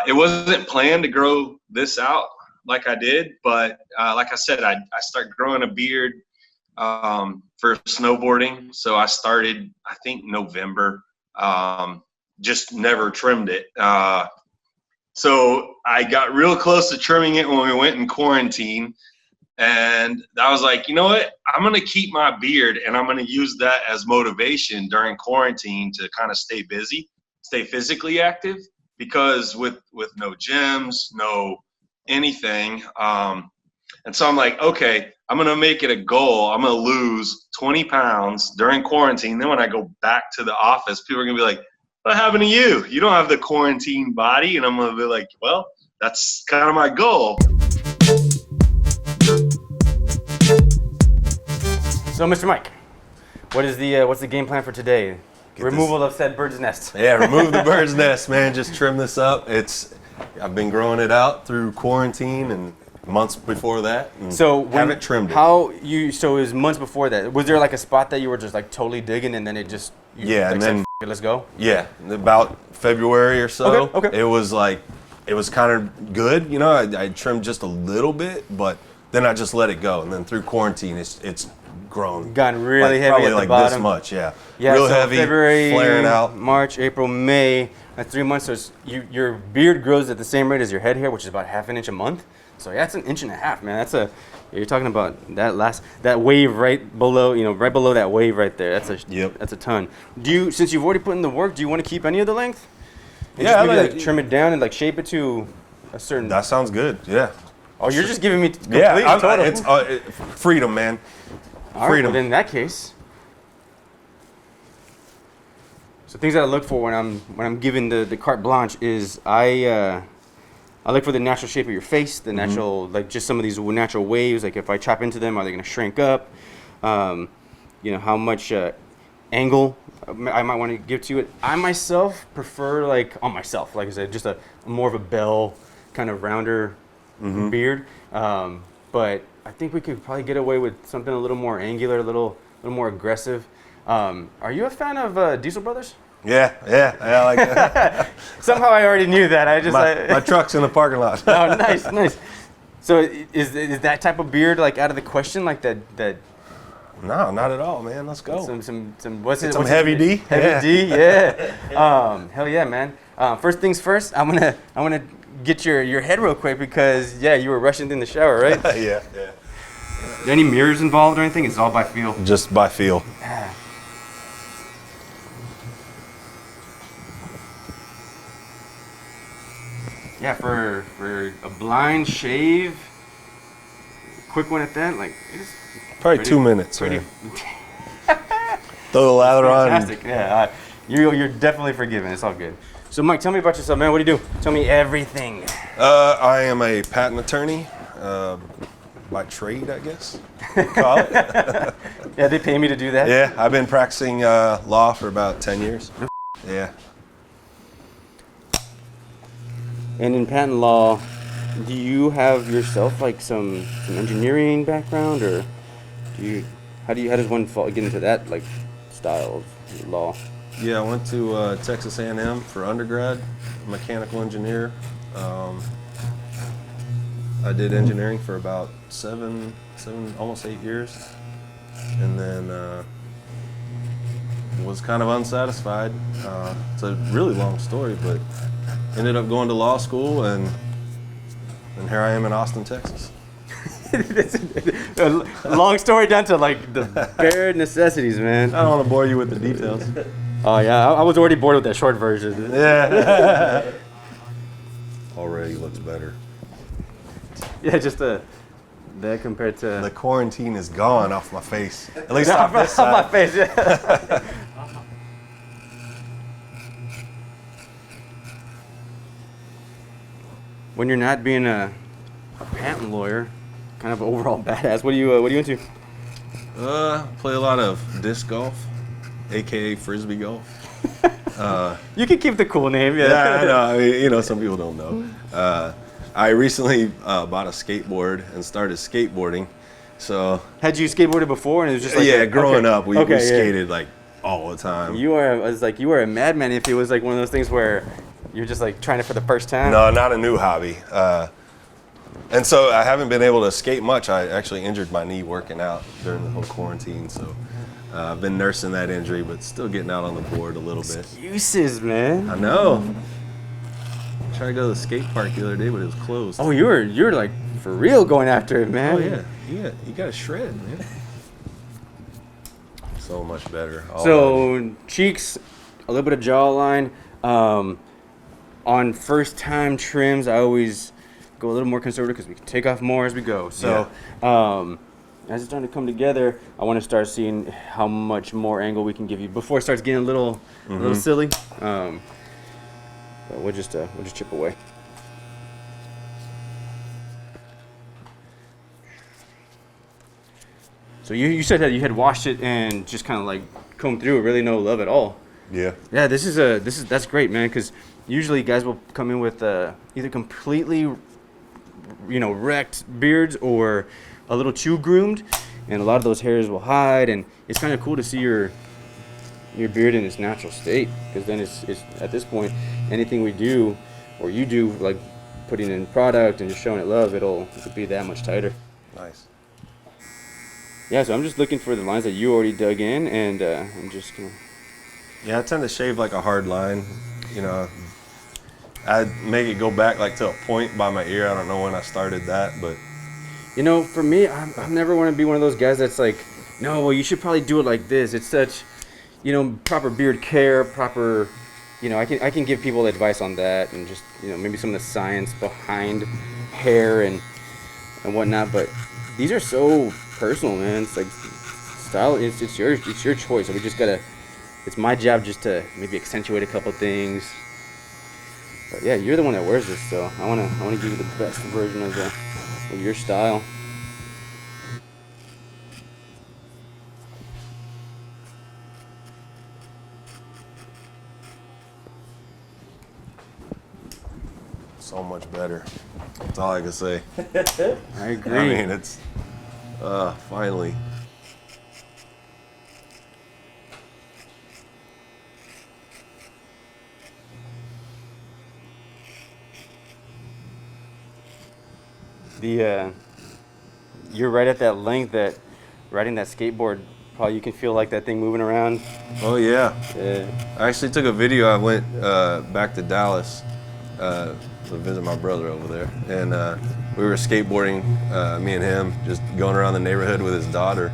It wasn't planned to grow this out like I did, but like I said, I started growing a beard for snowboarding. So I started, I think, November. Just never trimmed it. So I got real close to trimming it when we went in quarantine. And I was like, you know what? I'm going to keep my beard and I'm going to use that as motivation during quarantine to kind of stay busy, stay physically active, because with no gyms, no anything. And so I'm like, okay, I'm going to make it a goal. I'm going to lose 20 pounds during quarantine. Then when I go back to the office, people are going to be like, what happened to you? You don't have the quarantine body. And I'm going to be like, well, that's kind of my goal. So, Mr. Mike, what's the game plan for today? Removal of said bird's nest. Yeah, remove the bird's nest, man. Just trim this up. I've been growing it out through quarantine and months before that. So haven't trimmed it. So it was months before that. Was there like a spot that you were just like totally digging and then it just and then said, let's go? Yeah, about February or so. Okay. It was kind of good, you know. I trimmed just a little bit, but then I just let it go. And then through quarantine, it's grown. Gotten really heavy probably at the like bottom. This much, yeah. So Real heavy, February, flaring out. March, April, May. That's 3 months. So your beard grows at the same rate as your head hair, which is about half an inch a month. So yeah, that's an inch and a half, man. You're talking about that wave right below, right below that wave right there. That's a ton. Since you've already put in the work, do you want to keep any of the length? And just maybe trim it down and like shape it to a certain. That sounds good. Yeah. Oh, you're just giving me complete total. It's freedom, man. All right, well, in that case, so things that I look for when I'm given the carte blanche is I look for the natural shape of your face, the natural, like just some of these natural waves. Like if I chop into them, are they going to shrink up? How much angle I might want to give to it. I myself prefer like I said, just a more of a bell kind of rounder beard. But I think we could probably get away with something a little more angular, a little more aggressive. Are you a fan of Diesel Brothers? Yeah, I like that. Somehow I already knew that. My truck's in the parking lot. Oh, nice. So is that type of beard like out of the question? Like that? No, not at all, man. Let's go. Some heavy D. Heavy D, yeah. Hell yeah, man. First things first. I'm gonna get your head real quick because you were rushing in the shower, right? Yeah. Are there any mirrors involved or anything? It's all by feel. Just by feel. Yeah, for a blind shave, quick one at that, like it's probably 2 minutes. Throw the lather on. Fantastic. Yeah, you're definitely forgiven. It's all good. So, Mike, tell me about yourself, man. What do you do? Tell me everything. I am a patent attorney by trade, I guess. Call it. Yeah, they pay me to do that. Yeah, I've been practicing law for about 10 years. Yeah. And in patent law, do you have yourself like some engineering background, or how does one get into that like style of law? Yeah, I went to Texas A&M for undergrad, mechanical engineer. I did engineering for about seven, almost 8 years, and then was kind of unsatisfied. It's a really long story, but ended up going to law school, and here I am in Austin, Texas. A long story down to like the bare necessities, man. I don't want to bore you with the details. Oh yeah, I was already bored with that short version. Yeah. Already looks better. Yeah, just that compared to the quarantine is gone off my face. At least off this side. Off my face. Yeah. When you're not being a patent lawyer, kind of overall badass, what are you into? Play a lot of disc golf, aka frisbee golf. You can keep the cool name, yeah. Yeah, I know. I mean, some people don't know. I recently bought a skateboard and started skateboarding. So had you skateboarded before, and it was just like growing up, we skated like all the time. You are a madman. If it was like one of those things where You're just like trying it for the first time? No, not a new hobby. And so I haven't been able to skate much. I actually injured my knee working out during the whole quarantine. So I've been nursing that injury, but still getting out on the board a little bit. Excuses, man. I know. I tried to go to the skate park the other day, but it was closed. Oh, you were like for real going after it, man. Oh yeah. You got to shred, man. So much better. So cheeks, a little bit of jawline. On first time trims, I always go a little more conservative because we can take off more as we go. So as it's starting to come together, I want to start seeing how much more angle we can give you before it starts getting a little silly. But we'll just chip away. So you said that you had washed it and just kind of like combed through it, really no love at all. Yeah. Yeah, that's great, man. Because usually guys will come in with either completely, wrecked beards or a little too groomed, and a lot of those hairs will hide. And it's kind of cool to see your beard in its natural state, because then it's at this point, anything we do or you do, like putting in product and just showing it love, it'll be that much tighter. Nice. Yeah, so I'm just looking for the lines that you already dug in, and I'm just gonna. Yeah, I tend to shave like a hard line. I'd make it go back like to a point by my ear. I don't know when I started that, but. For me, I never want to be one of those guys that's like, no, well, you should probably do it like this. It's such, proper beard care, proper, I can give people advice on that, and just, maybe some of the science behind hair and whatnot. But these are so personal, man. It's like style. It's your choice. So we just gotta. It's my job just to maybe accentuate a couple things. But yeah, you're the one that wears this, so I wanna give you the best version of your style. So much better. That's all I can say. I agree. I mean, it's finally. You're right at that length that riding that skateboard, probably you can feel like that thing moving around. Oh yeah. Yeah. I actually took a video. I went back to Dallas to visit my brother over there, and we were skateboarding, me and him, just going around the neighborhood with his daughter,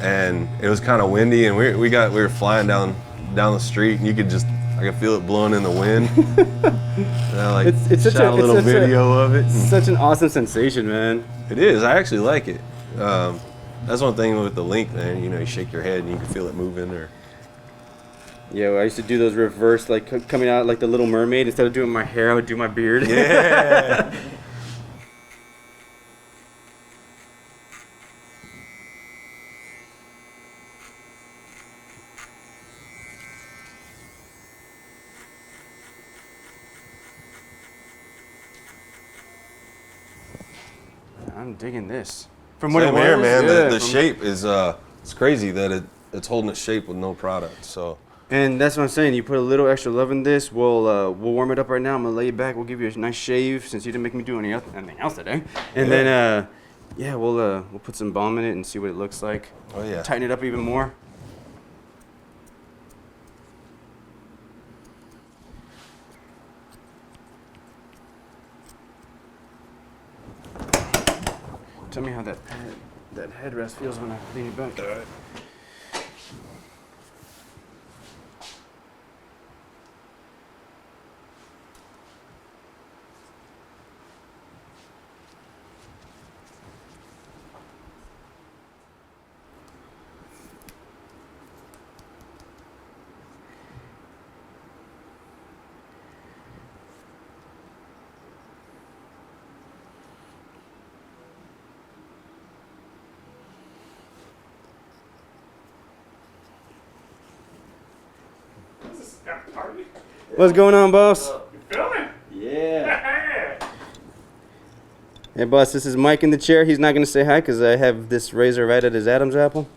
and it was kind of windy, and we were flying down the street, and I could feel it blowing in the wind. And I it's such shot a little video of it. Such an awesome sensation, man. It is. I actually like it. That's one thing with the link, man. You shake your head and you can feel it moving. Or yeah, well, I used to do those reverse, like coming out like the Little Mermaid. Instead of doing my hair, I would do my beard. Yeah. I'm digging this. From what Same it was, here, man. yeah, The shape is it's crazy that it's holding its shape with no product. So. And that's what I'm saying. You put a little extra love in this. We'll warm it up right now. I'm gonna lay it back. We'll give you a nice shave since you didn't make me do anything else today. And then we'll put some balm in it and see what it looks like. Oh yeah. Tighten it up even more. Tell me how that headrest feels when I lean it back. All right. What's going on, boss? You filming? Yeah. Hey, boss, this is Mike in the chair. He's not going to say hi because I have this razor right at his Adam's apple.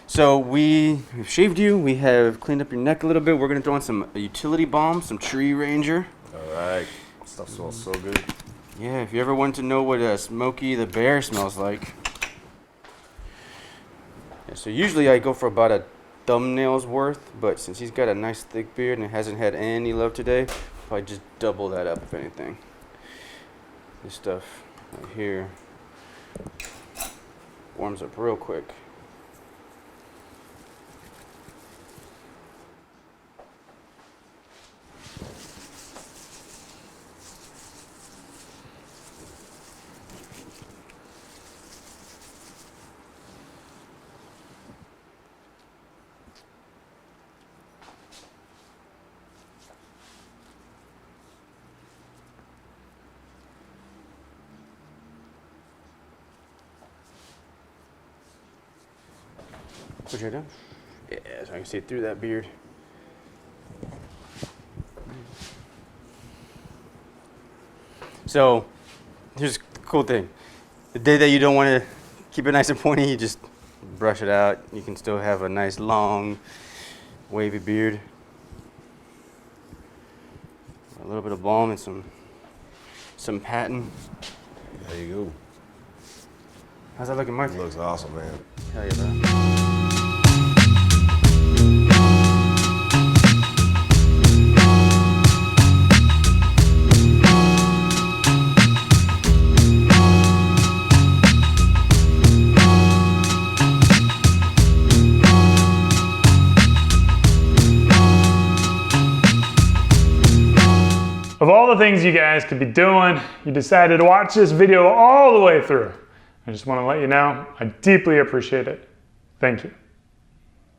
So we've shaved you. We have cleaned up your neck a little bit. We're gonna throw in some utility balm, some Tree Ranger. All right. Stuff smells so good. Yeah, if you ever want to know what Smokey the Bear smells like. Yeah, so usually I go for about a thumbnail's worth, but since he's got a nice thick beard and hasn't had any love today, probably just double that up if anything. This stuff right here warms up real quick. Put your head down. Yeah, so I can see through that beard. So, here's the cool thing. The day that you don't want to keep it nice and pointy, you just brush it out. You can still have a nice, long, wavy beard. A little bit of balm and some patent. There you go. How's that looking, Mark? It looks awesome, man. Hell yeah, bro. Of all the things you guys could be doing, you decided to watch this video all the way through. I just want to let you know, I deeply appreciate it. Thank you.